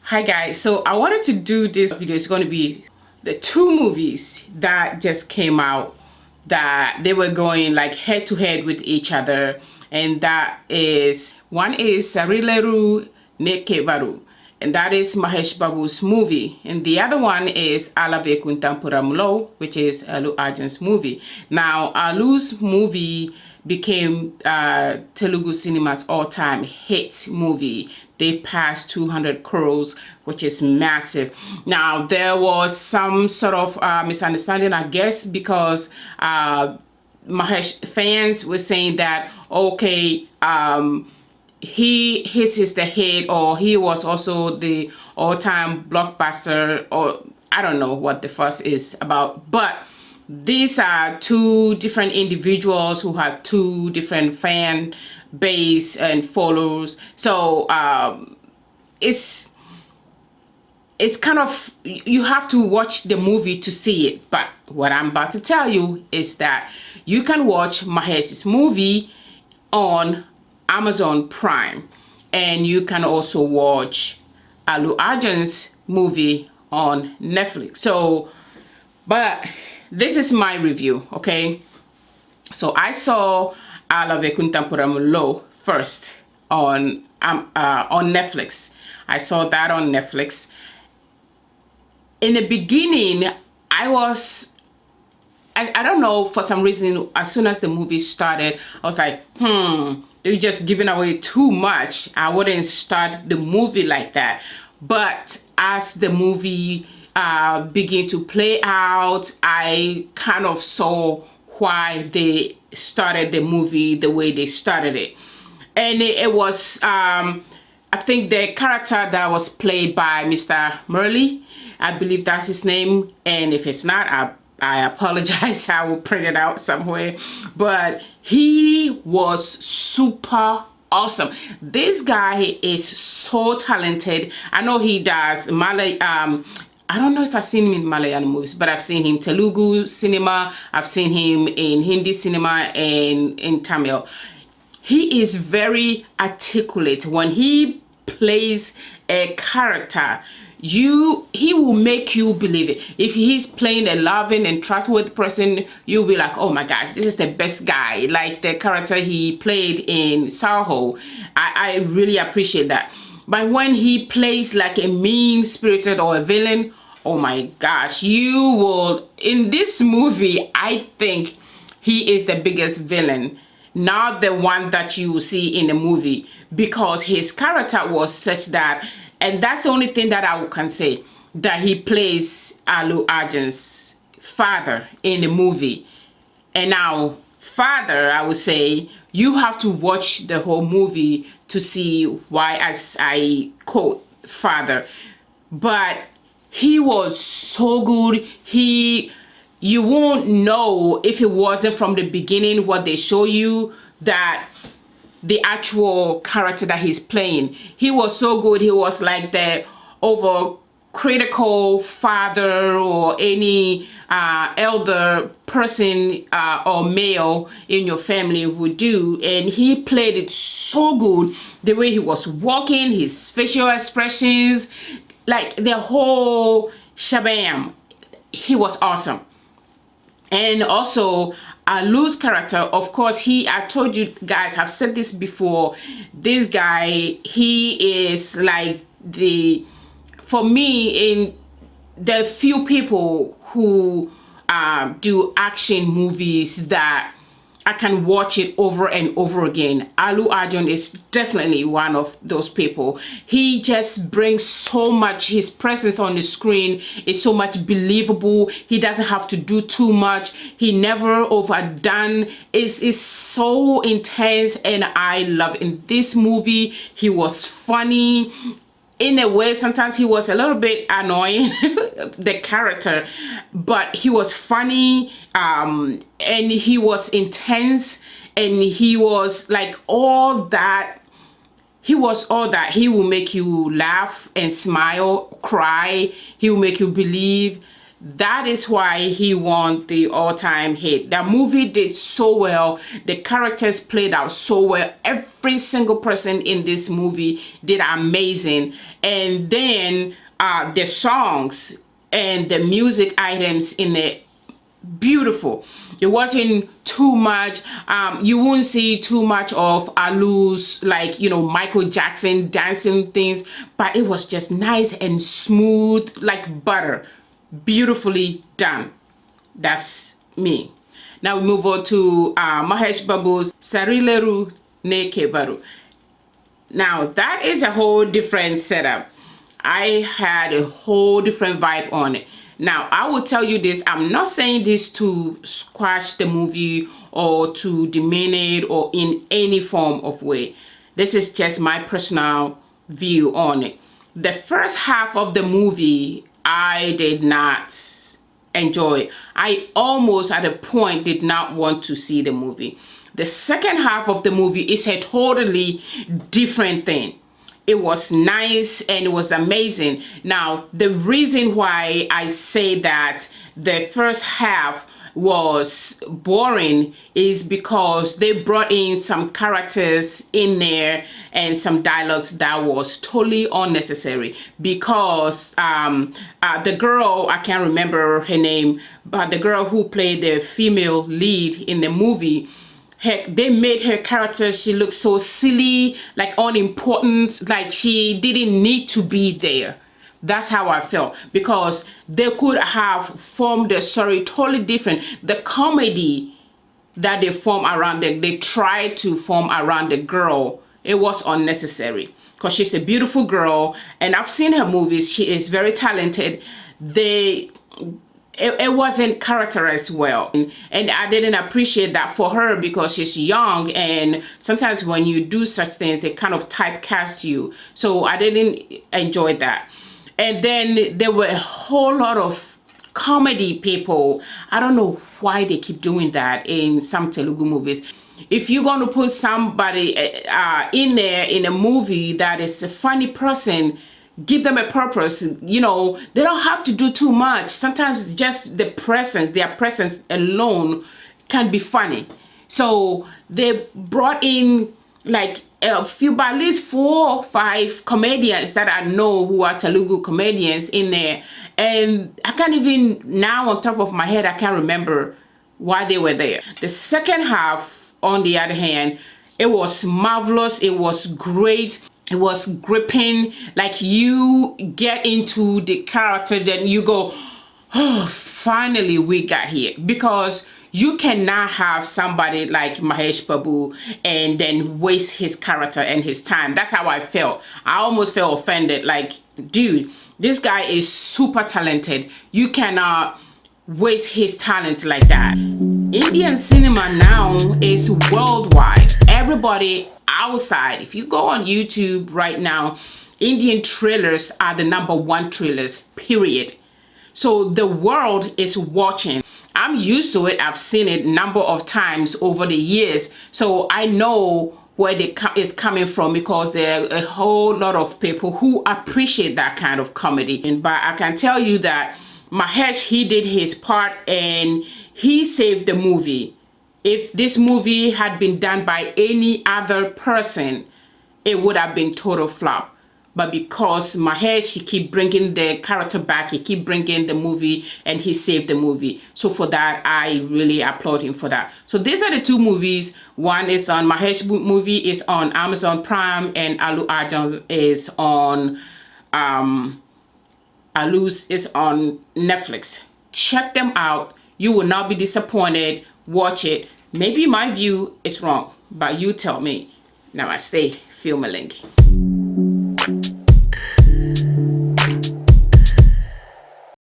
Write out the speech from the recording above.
Hi guys, so I wanted to do this video. It's going to be the two movies that just came out that they were going like head to head with each other, and that is, one is Sarileru, Neekevvaru, and that is Mahesh Babu's movie, and the other one is Vaikunthapurramuloo, which is Arjun's movie. Now Allu's movie became Telugu cinema's all-time hit movie. They passed 200 crores, which is massive. Now, there was some sort of misunderstanding, I guess, because Mahesh fans were saying that, okay, his is the hit, or he was also the all-time blockbuster, or I don't know what the fuss is about, but these are two different individuals who have two different fan base and followers. So it's kind of, you have to watch the movie to see it. But what I'm about to tell you is that you can watch Mahesh's movie on Amazon Prime, and you can also watch Allu Arjun's movie on Netflix. So, but this is my review, okay? So I saw Vaikunthapurramuloo first on Netflix. I saw that on Netflix. In the beginning, I don't know, for some reason, as soon as the movie started, I was like, they're just giving away too much. I wouldn't start the movie like that. But as the movie began to play out, I kind of saw why they started the movie the way they started it. And it was, I think the character that was played by Mr. Murley, I believe that's his name, and if it's not, I apologize. I will print it out somewhere. But he was super awesome. This guy is so talented. I know he does Malay, I don't know if I've seen him in Malayalam movies, but I've seen him Telugu cinema, I've seen him in Hindi cinema, and in Tamil. He is very articulate. When he plays a character, he will make you believe it. If he's playing a loving and trustworthy person, you'll be like, oh my gosh, this is the best guy. Like the character he played in Sarho, I really appreciate that. But when he plays like a mean-spirited or a villain, oh my gosh, you will, in this movie, I think he is the biggest villain, not the one that you will see in the movie, because his character was such that, and that's the only thing that I can say, that he plays Allu Arjun's father in the movie. And now, father, I would say, you have to watch the whole movie to see why, as I quote, father. But he was so good. You won't know if it wasn't from the beginning what they show you, that the actual character that he's playing. He was so good. He was like the overcritical father, or any elder person or male in your family would do. And he played it so good. The way he was walking, his facial expressions, like the whole shabam. He was awesome. And also Allu's character, of course, I told you guys, I've said this before, this guy, he is like for me, in the few people who do action movies that I can watch it over and over again. Allu Arjun is definitely one of those people. He just brings so much, his presence on the screen is so much believable. He doesn't have to do too much. He never overdone. It's so intense, and I love it. In this movie, he was funny. In a way, sometimes he was a little bit annoying, the character, but he was funny, and he was intense, and he was like all that. He was all that. He will make you laugh and smile, cry. He will make you believe. That is why he won the all-time hit. That movie did so well. The characters played out so well. Every single person in this movie did amazing. And then the songs and the music items in it, beautiful. It wasn't too much. You won't see too much of Allu's, like, you know, Michael Jackson dancing things, but it was just nice and smooth like butter. Beautifully done. That's me. Now we move on to Mahesh Babu's Sarileru, Neekevvaru. Now that is a whole different setup. I had a whole different vibe on it. Now I will tell you this, I'm not saying this to squash the movie or to demean it or in any form of way. This is just my personal view on it. The first half of the movie, I did not enjoy. I almost at a point did not want to see the movie. The second half of the movie is a totally different thing. It was nice and it was amazing. Now, the reason why I say that the first half was boring is because they brought in some characters in there and some dialogues that was totally unnecessary, because the girl, I can't remember her name, but the girl who played the female lead in the movie, heck, they made her character, she looked so silly, like unimportant, like she didn't need to be there. That's how I felt, because they could have formed the story totally different. The comedy that they form around it, they tried to form around the girl, it was unnecessary, because she's a beautiful girl and I've seen her movies. She is very talented. It wasn't characterized well, and I didn't appreciate that for her, because she's young and sometimes when you do such things they kind of typecast you, so I didn't enjoy that. And then there were a whole lot of comedy people. I don't know why they keep doing that in some Telugu movies. If you're going to put somebody in there in a movie that is a funny person, give them a purpose. You know, they don't have to do too much. Sometimes just the presence, their presence alone can be funny. So they brought in like a few, at least 4 or 5 comedians that I know who are Telugu comedians in there. And I can't even, now on top of my head, I can't remember why they were there. The second half, on the other hand, it was marvelous. It was great. It was gripping. Like, you get into the character, then you go, oh, finally we got here. Because you cannot have somebody like Mahesh Babu and then waste his character and his time. That's how I felt. I almost felt offended. Like, dude, this guy is super talented. You cannot waste his talent like that. Indian cinema now is worldwide. Everybody outside, if you go on YouTube right now, Indian trailers are the #1 trailers, period. So the world is watching. I'm used to it. I've seen it number of times over the years. So I know where it's coming from, because there are a whole lot of people who appreciate that kind of comedy. But I can tell you that Mahesh, he did his part and he saved the movie. If this movie had been done by any other person, it would have been total flop. But because Mahesh, he keep bringing the character back, he keep bringing the movie, and he saved the movie. So for that, I really applaud him for that. So these are the 2 movies. One is on Mahesh movie is on Amazon Prime, and Arjun is on Allu's is on Netflix. Check them out. You will not be disappointed. Watch it. Maybe my view is wrong, but you tell me. Namaste. Filmaling.